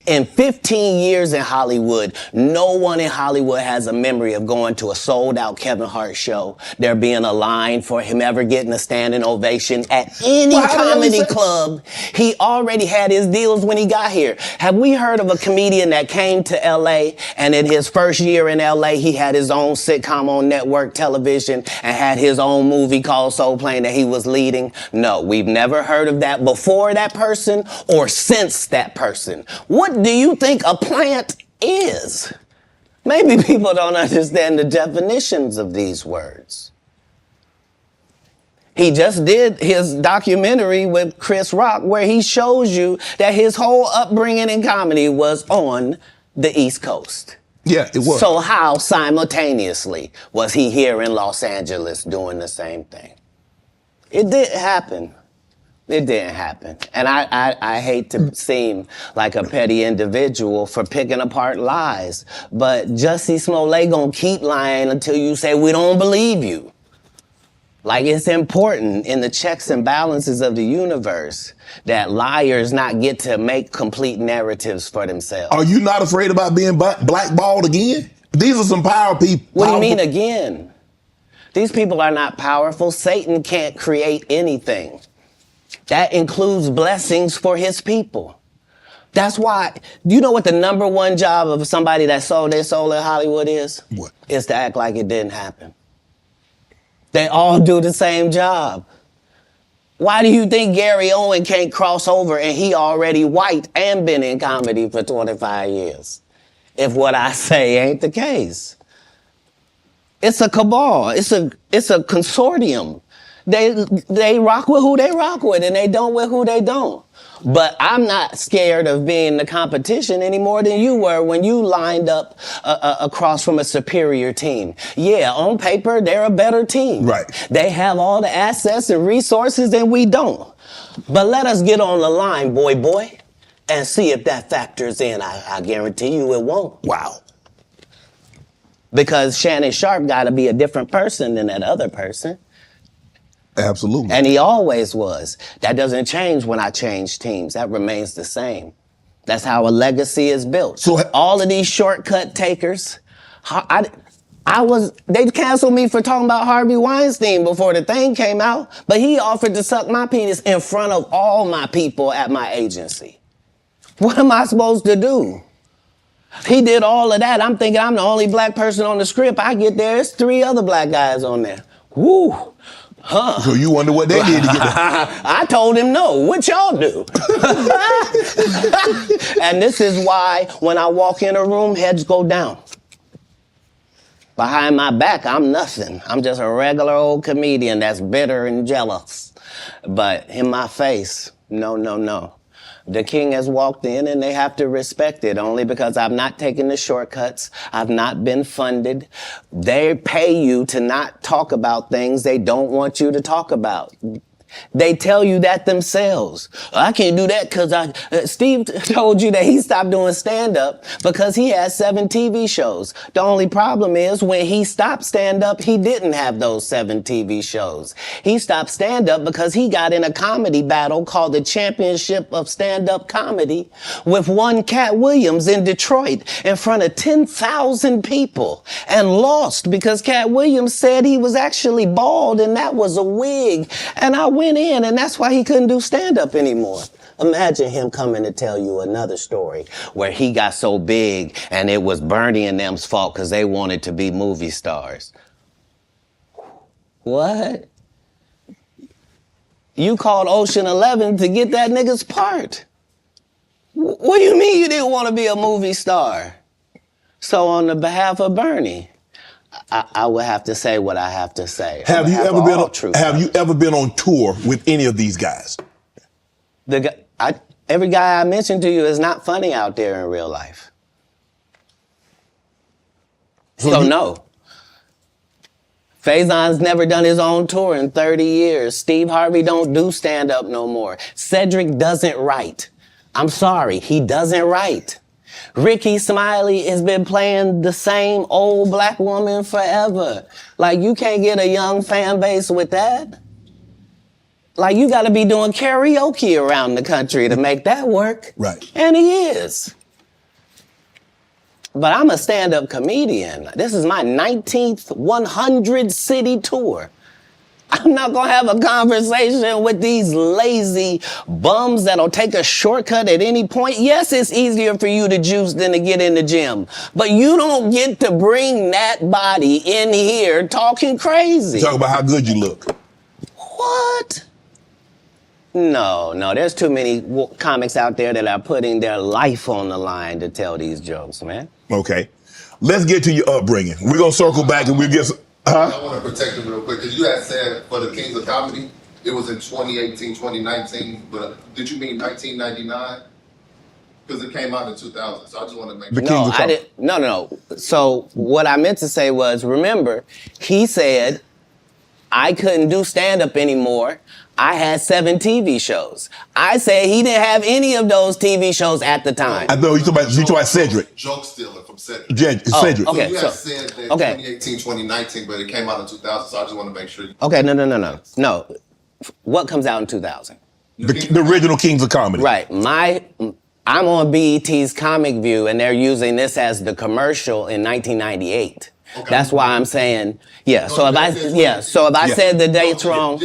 In 15 years in Hollywood, no one in Hollywood has a memory of going to a sold-out Kevin Hart show, there being a line for him ever getting a standing ovation at any comedy club. He already had his deals when he got here. Have we heard of a comedian that came to L.A. and in his first year in L.A. he had his own sitcom on network television and had his own movie called Soul Plane that he was leading? No, we've never heard of that before that person or since that person. What do you think a plant is? Maybe people don't understand the definitions of these words. He just did his documentary with Chris Rock where he shows you that his whole upbringing in comedy was on the East Coast. Yeah, it was. So how simultaneously was he here in Los Angeles doing the same thing? It didn't happen. It didn't happen. And I hate to seem like a petty individual for picking apart lies, but Jussie Smollett gonna keep lying until you say we don't believe you. Like, it's important in the checks and balances of the universe that liars not get to make complete narratives for themselves. Are you not afraid about being blackballed again? These are some power people. What do you mean again? These people are not powerful. Satan can't create anything. That includes blessings for his people. That's why, you know what the number one job of somebody that sold their soul in Hollywood is? What? Is to act like it didn't happen. They all do the same job. Why do you think Gary Owen can't cross over and he already white and been in comedy for 25 years? If what I say ain't the case. It's a cabal. It's a consortium. They rock with who they rock with and they don't with who they don't. But I'm not scared of being the competition any more than you were when you lined up across from a superior team. Yeah, on paper, they're a better team. Right. They have all the assets and resources and we don't. But let us get on the line, boy, and see if that factors in. I guarantee you it won't. Wow. Because Shannon Sharp got to be a different person than that other person. Absolutely. And he always was. That doesn't change when I change teams. That remains the same. That's how a legacy is built. So all of these shortcut takers, they canceled me for talking about Harvey Weinstein before the thing came out, but he offered to suck my penis in front of all my people at my agency. What am I supposed to do? He did all of that. I'm thinking I'm the only black person on the script. I get there, there's 3 other black guys on there. Woo. Huh. So you wonder what they did to get there? I told him no. What y'all do? And this is why when I walk in a room, heads go down. Behind my back, I'm nothing. I'm just a regular old comedian that's bitter and jealous. But in my face, no. The king has walked in and they have to respect it only because I've not taken the shortcuts. I've not been funded. They pay you to not talk about things they don't want you to talk about. They tell you that themselves. I can't do that because Steve told you that he stopped doing stand-up because he had 7 TV shows. The only problem is when he stopped stand-up, he didn't have those 7 TV shows. He stopped stand-up because he got in a comedy battle called the Championship of Stand-Up Comedy with one Katt Williams in Detroit in front of 10,000 people and lost because Katt Williams said he was actually bald and that was a wig. And I went in and that's why he couldn't do stand-up anymore. Imagine him coming to tell you another story where he got so big and it was Bernie and them's fault because they wanted to be movie stars. What? You called Ocean 11 to get that nigga's part. What do you mean you didn't want to be a movie star? So on the behalf of Bernie, I would have to say what I have to say. Have you ever been on tour with any of these guys? Every guy I mentioned to you is not funny out there in real life. So no. Faison's never done his own tour in 30 years. Steve Harvey don't do stand-up no more. Cedric doesn't write. I'm sorry, he doesn't write. Ricky Smiley has been playing the same old black woman forever. Like, you can't get a young fan base with that. Like, you gotta be doing karaoke around the country to make that work. Right. And he is. But I'm a stand-up comedian. This is my 19th 100 city tour. I'm not gonna have a conversation with these lazy bums that'll take a shortcut at any point. Yes, it's easier for you to juice than to get in the gym, but you don't get to bring that body in here talking crazy. Talk about how good you look. What? No, there's too many comics out there that are putting their life on the line to tell these jokes, man. Okay. Let's get to your upbringing. We're going to circle back and we'll get some, I want to protect him real quick, because you had said for the Kings of Comedy, it was in 2018, 2019, but did you mean 1999? Because it came out in 2000, so I just want to make sure. No, I didn't. No. So what I meant to say was, remember, he said I couldn't do stand-up anymore. I had 7 TV shows. I said he didn't have any of those TV shows at the time. I know you talking about Cedric. Joke stealing from Cedric. Cedric. Okay. So you had said that 2018, 2019, but it came out in 2000, so I just want to make sure. Okay, no. What comes out in 2000? The original Kings of Comedy. Right. I'm on BET's Comic View, and they're using this as the commercial in 1998. Okay. That's why I'm saying, yeah. So if I said the dates wrong,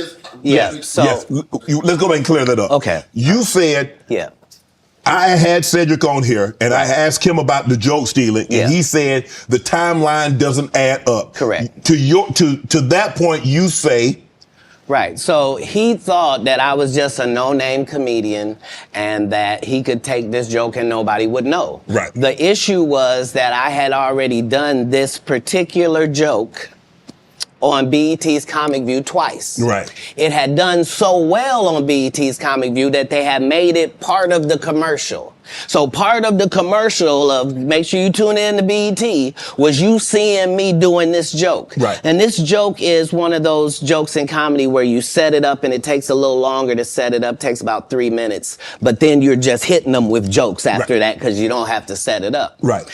let's go back and clear that up. Okay. You said, I had Cedric on here, and I asked him about the joke stealing, and he said the timeline doesn't add up. Correct. To that point, you say. Right. So he thought that I was just a no-name comedian and that he could take this joke and nobody would know. Right. The issue was that I had already done this particular joke on BET's Comic View twice. Right. It had done so well on BET's Comic View that they had made it part of the commercial. So part of the commercial of make sure you tune in to BET was you seeing me doing this joke. Right. And this joke is one of those jokes in comedy where you set it up and it takes a little longer to set it up, takes about 3 minutes, but then you're just hitting them with jokes after that because you don't have to set it up. Right.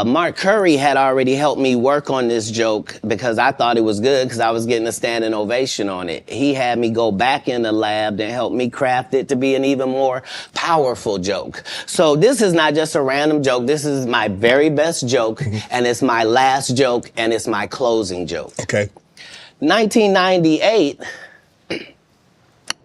Mark Curry had already helped me work on this joke because I thought it was good because I was getting a standing ovation on it. He had me go back in the lab and help me craft it to be an even more powerful joke. So this is not just a random joke. This is my very best joke, and it's my last joke, and it's my closing joke. Okay. 1998,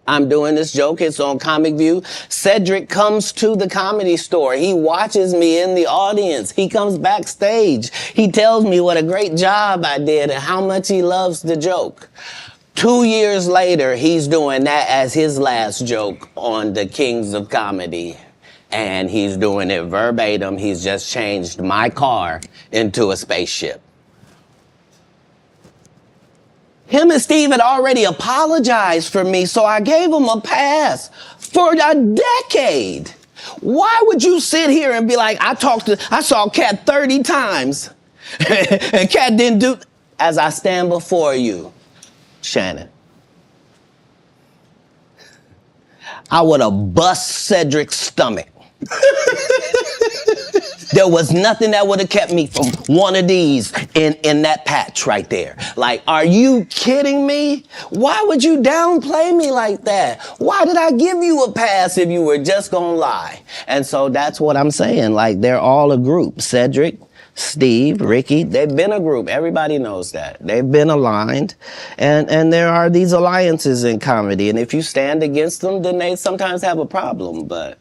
I'm doing this joke. It's on Comic View. Cedric comes to the Comedy Store. He watches me in the audience. He comes backstage. He tells me what a great job I did and how much he loves the joke. 2 years later, he's doing that as his last joke on the Kings of Comedy. And he's doing it verbatim. He's just changed my car into a spaceship. Him and Steve had already apologized for me, so I gave him a pass for a decade. Why would you sit here and be like, I saw KATT 30 times, and KATT didn't do, as I stand before you, Shannon, I would have bust Cedric's stomach. There was nothing that would have kept me from one of these in that patch right there. Like, are you kidding me? Why would you downplay me like that? Why did I give you a pass if you were just gonna lie? And so that's what I'm saying. Like, they're all a group. Cedric, Steve, Ricky, they've been a group. Everybody knows that. They've been aligned. And there are these alliances in comedy. And if you stand against them, then they sometimes have a problem. But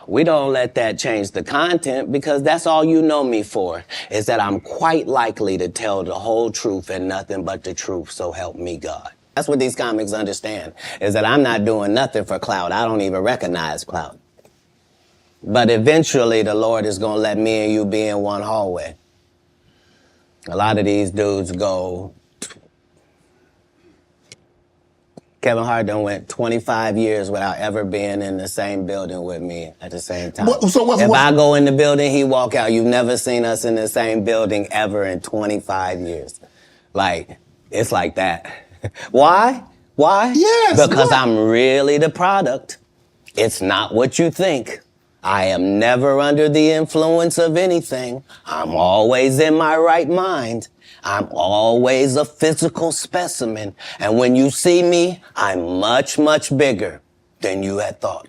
we don't let that change the content because that's all you know me for, is that I'm quite likely to tell the whole truth and nothing but the truth, so help me God. That's what these comics understand, is that I'm not doing nothing for clout. I don't even recognize clout. But eventually the Lord is going to let me and you be in one hallway. A lot of these dudes go, Kevin Hart done went 25 years without ever being in the same building with me at the same time. If I go in the building, he walk out. You've never seen us in the same building ever in 25 years. Like, it's like that. Why? Yes. Because I'm really the product. It's not what you think. I am never under the influence of anything. I'm always in my right mind. I'm always a physical specimen. And when you see me, I'm much, much bigger than you had thought.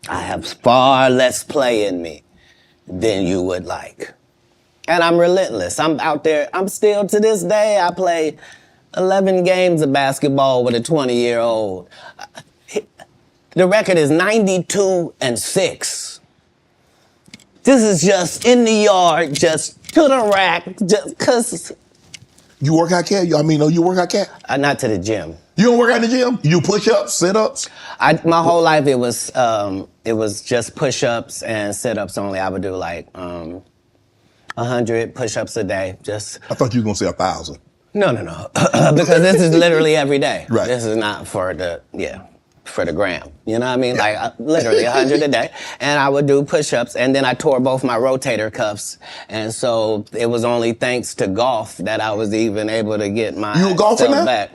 I have far less play in me than you would like. And I'm relentless. I'm out there. I'm still, to this day, I play 11 games of basketball with a 20-year-old. The record is 92-6. This is just in the yard, just to the rack, just cause. You work out, KATT? You work out, KATT? Not to the gym. You don't work out in the gym? You do push-ups, sit-ups? My whole life it was just push-ups and sit-ups only. I would do like 100 push-ups a day. Just. I thought you were gonna say 1,000. No, because this is literally every day. Right. This is not for the gram. You know what I mean? Like literally 100 a day. And I would do push-ups, and then I tore both my rotator cuffs. And so it was only thanks to golf that I was even able to get my You a golfer now? back.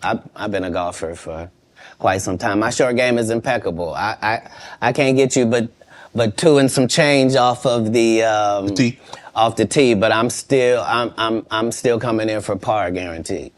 I've been a golfer for quite some time. My short game is impeccable. I can't get you but 2 and some change off of the tee. Off the tee, but I'm still coming in for par guaranteed.